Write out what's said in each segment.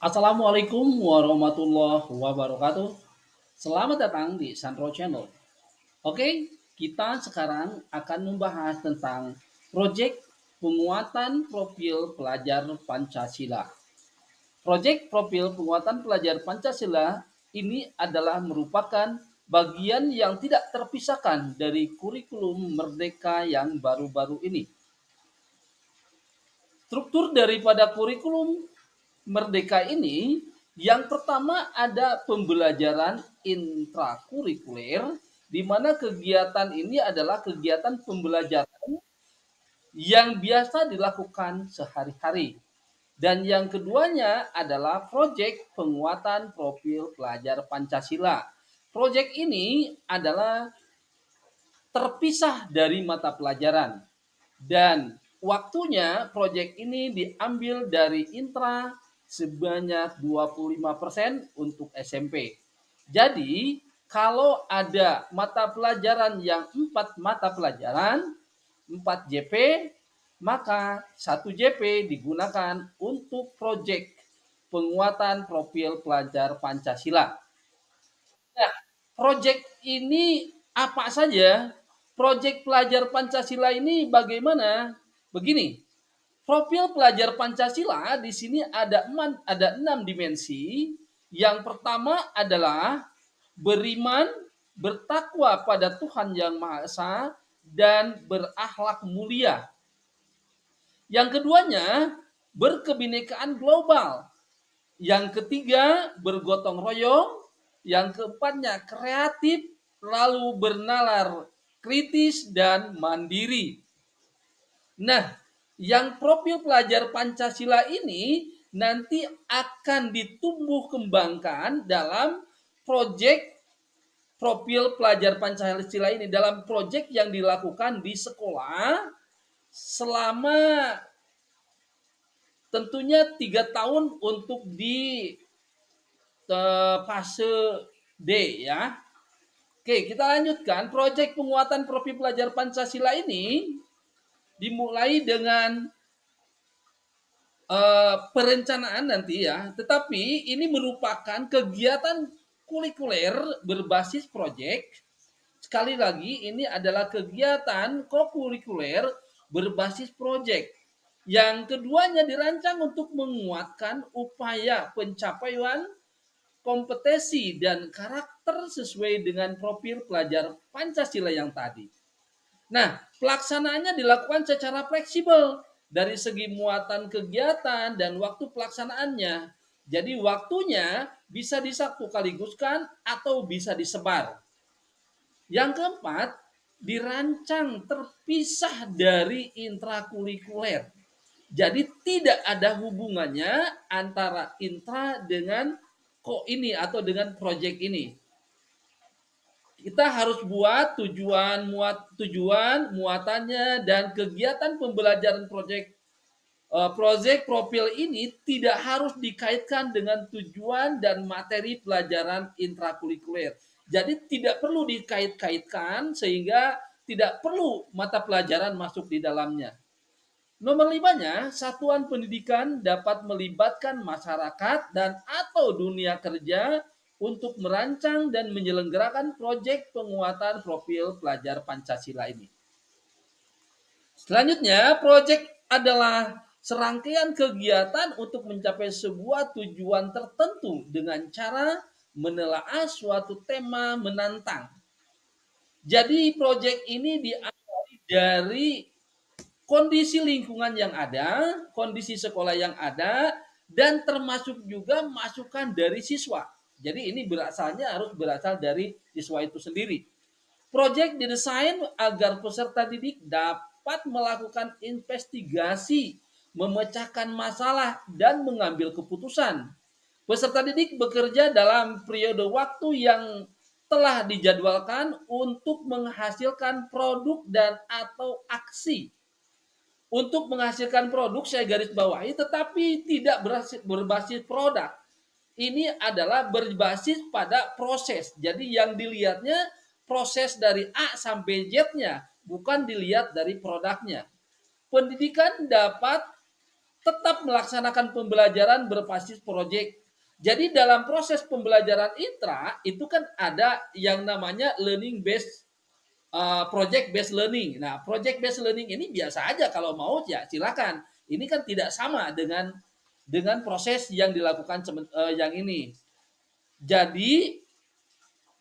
Assalamualaikum warahmatullahi wabarakatuh. Selamat datang di Sandro Channel. Oke, kita sekarang akan membahas tentang proyek penguatan profil pelajar Pancasila. Proyek profil penguatan pelajar Pancasila ini adalah merupakan bagian yang tidak terpisahkan dari kurikulum Merdeka yang baru-baru ini. Struktur daripada kurikulum Merdeka ini, yang pertama ada pembelajaran intrakurikuler, di mana kegiatan ini adalah kegiatan pembelajaran yang biasa dilakukan sehari-hari. Dan yang keduanya adalah proyek penguatan profil pelajar Pancasila. Proyek ini adalah terpisah dari mata pelajaran. Dan waktunya proyek ini diambil dari intra sebanyak 25% untuk SMP. Jadi, kalau ada mata pelajaran yang 4 mata pelajaran, 4 JP, maka 1 JP digunakan untuk proyek penguatan profil pelajar Pancasila. Nah, proyek ini apa saja? Proyek pelajar Pancasila ini bagaimana? Begini, profil pelajar Pancasila di sini ada 6 dimensi. Yang pertama adalah beriman, bertakwa pada Tuhan Yang Maha Esa, dan berakhlak mulia. Yang keduanya, berkebinekaan global. Yang ketiga, bergotong royong. Yang keempatnya, kreatif, lalu bernalar kritis dan mandiri. Nah, yang profil pelajar Pancasila ini nanti akan ditumbuh kembangkan dalam proyek profil pelajar Pancasila ini, dalam proyek yang dilakukan di sekolah selama tentunya 3 tahun untuk di fase D ya. Oke, kita lanjutkan. Proyek penguatan profil pelajar Pancasila ini dimulai dengan perencanaan nanti ya, tetapi ini merupakan kegiatan kurikuler berbasis proyek. Sekali lagi, ini adalah kegiatan kokurikuler berbasis proyek. Yang keduanya dirancang untuk menguatkan upaya pencapaian kompetensi dan karakter sesuai dengan profil pelajar Pancasila yang tadi. Nah, pelaksanaannya dilakukan secara fleksibel dari segi muatan kegiatan dan waktu pelaksanaannya. Jadi waktunya bisa disatukaliguskan atau bisa disebar. Yang keempat, dirancang terpisah dari intrakurikuler. Jadi tidak ada hubungannya antara intra dengan ini atau dengan proyek ini. Kita harus buat tujuan, muatannya, dan kegiatan pembelajaran proyek profil ini tidak harus dikaitkan dengan tujuan dan materi pelajaran intrakurikuler. Jadi tidak perlu dikait-kaitkan sehingga tidak perlu mata pelajaran masuk di dalamnya. Nomor 5-nya, satuan pendidikan dapat melibatkan masyarakat dan atau dunia kerja untuk merancang dan menyelenggarakan proyek penguatan profil pelajar Pancasila ini. Selanjutnya, proyek adalah serangkaian kegiatan untuk mencapai sebuah tujuan tertentu dengan cara menelaah suatu tema menantang. Jadi proyek ini diawali dari kondisi lingkungan yang ada, kondisi sekolah yang ada, dan termasuk juga masukan dari siswa. Jadi ini harus berasal dari siswa itu sendiri. Proyek didesain agar peserta didik dapat melakukan investigasi, memecahkan masalah, dan mengambil keputusan. Peserta didik bekerja dalam periode waktu yang telah dijadwalkan untuk menghasilkan produk dan atau aksi. Untuk menghasilkan produk saya garis bawahi, tetapi tidak berbasis produk. Ini adalah berbasis pada proses. Jadi yang dilihatnya proses dari A sampai Z-nya, bukan dilihat dari produknya. Pendidikan dapat tetap melaksanakan pembelajaran berbasis proyek. Jadi dalam proses pembelajaran intra itu kan ada yang namanya learning based project based learning. Nah, project based learning ini biasa aja kalau mau ya silakan. Ini kan tidak sama dengan proses yang dilakukan yang ini. Jadi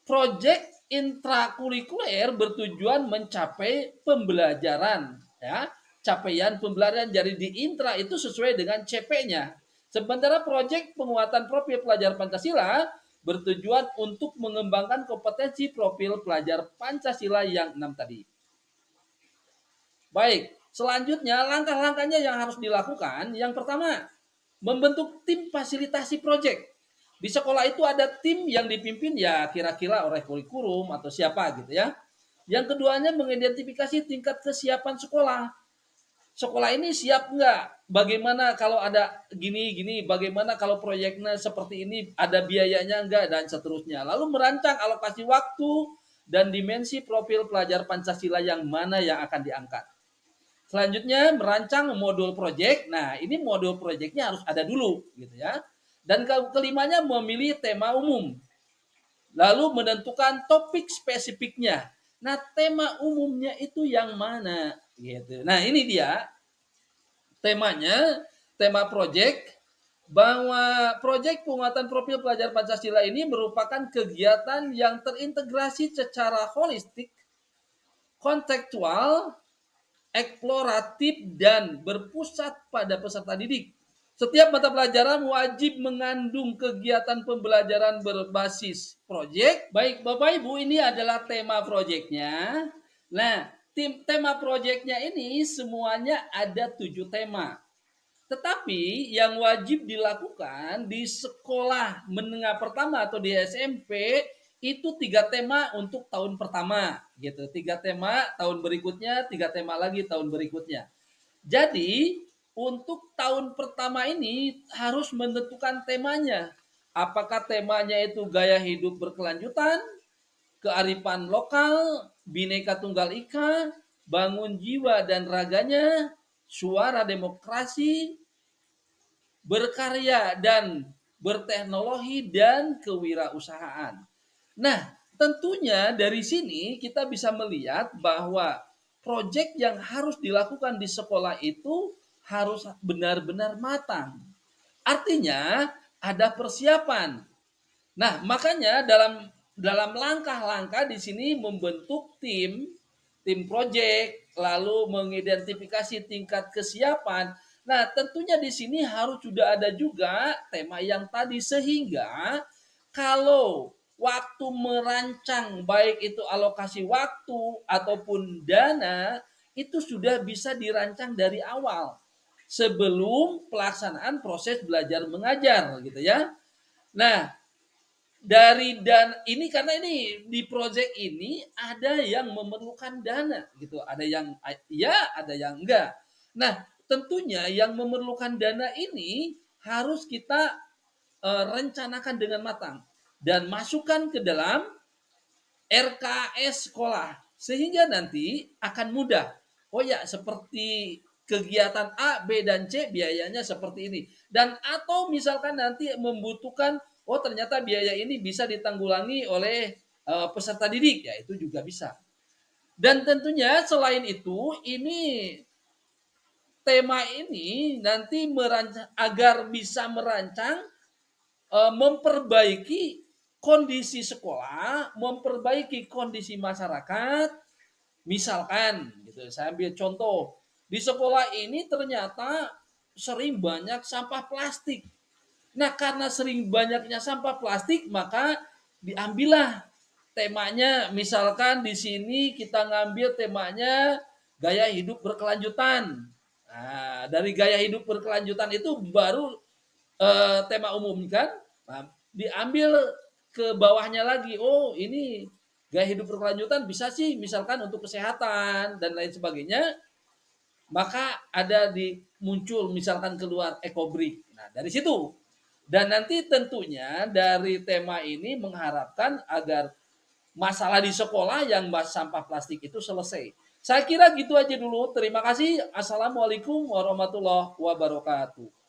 project intrakurikuler bertujuan mencapai pembelajaran ya, capaian pembelajaran. Jadi di intra itu sesuai dengan CP-nya. Sementara proyek penguatan profil pelajar Pancasila bertujuan untuk mengembangkan kompetensi profil pelajar Pancasila yang 6 tadi. Baik, selanjutnya langkah-langkahnya yang harus dilakukan. Yang pertama, membentuk tim fasilitasi proyek. Di sekolah itu ada tim yang dipimpin ya kira-kira oleh kurikulum atau siapa gitu ya. Yang keduanya mengidentifikasi tingkat kesiapan sekolah. Sekolah ini siap nggak? Bagaimana kalau ada gini-gini? Bagaimana kalau proyeknya seperti ini? Ada biayanya nggak? Dan seterusnya. Lalu merancang alokasi waktu dan dimensi profil pelajar Pancasila yang mana yang akan diangkat. Selanjutnya merancang modul proyek. Nah, ini modul proyeknya harus ada dulu gitu ya. Dan kelimanya memilih tema umum. Lalu menentukan topik spesifiknya. Nah, tema umumnya itu yang mana gitu. Nah, ini dia temanya, tema proyek, bahwa proyek penguatan profil pelajar Pancasila ini merupakan kegiatan yang terintegrasi secara holistik, kontekstual, eksploratif, dan berpusat pada peserta didik. Setiap mata pelajaran wajib mengandung kegiatan pembelajaran berbasis proyek. Baik, Bapak Ibu, ini adalah tema proyeknya. Nah, tema proyeknya ini semuanya ada 7 tema. Tetapi yang wajib dilakukan di sekolah menengah pertama atau di SMP itu 3 tema untuk tahun pertama gitu. 3 tema tahun berikutnya, 3 tema lagi tahun berikutnya. Jadi untuk tahun pertama ini harus menentukan temanya. Apakah temanya itu gaya hidup berkelanjutan, kearifan lokal, bineka tunggal ika, bangun jiwa dan raganya, suara demokrasi, berkarya dan berteknologi, dan kewirausahaan. Nah, tentunya dari sini kita bisa melihat bahwa proyek yang harus dilakukan di sekolah itu harus benar-benar matang. Artinya ada persiapan. Nah, makanya dalam langkah-langkah di sini membentuk tim proyek, lalu mengidentifikasi tingkat kesiapan. Nah, tentunya di sini harus sudah ada juga tema yang tadi sehingga kalau waktu merancang baik itu alokasi waktu ataupun dana itu sudah bisa dirancang dari awal sebelum pelaksanaan proses belajar mengajar gitu ya. Nah, dan ini karena ini di proyek ini ada yang memerlukan dana gitu, ada yang ya, ada yang enggak. Nah, tentunya yang memerlukan dana ini harus kita rencanakan dengan matang dan masukkan ke dalam RKS sekolah sehingga nanti akan mudah. Oh ya, seperti kegiatan A, B, dan C biayanya seperti ini. Dan atau misalkan nanti membutuhkan, oh ternyata biaya ini bisa ditanggulangi oleh peserta didik, ya itu juga bisa. Dan tentunya selain itu, ini tema ini nanti agar bisa merancang memperbaiki kondisi sekolah, memperbaiki kondisi masyarakat. Misalkan, gitu, saya ambil contoh di sekolah ini ternyata sering banyak sampah plastik. Nah, karena sering banyaknya sampah plastik, maka diambillah temanya. Misalkan di sini kita ngambil temanya gaya hidup berkelanjutan. Nah, dari gaya hidup berkelanjutan itu baru tema umum kan. Nah, diambil ke bawahnya lagi. Oh, ini gaya hidup berkelanjutan bisa sih misalkan untuk kesehatan dan lain sebagainya. Maka ada muncul misalkan keluar ekobrik. Nah, dari situ. Dan nanti tentunya dari tema ini mengharapkan agar masalah di sekolah yang sampah plastik itu selesai. Saya kira gitu aja dulu. Terima kasih. Assalamualaikum warahmatullahi wabarakatuh.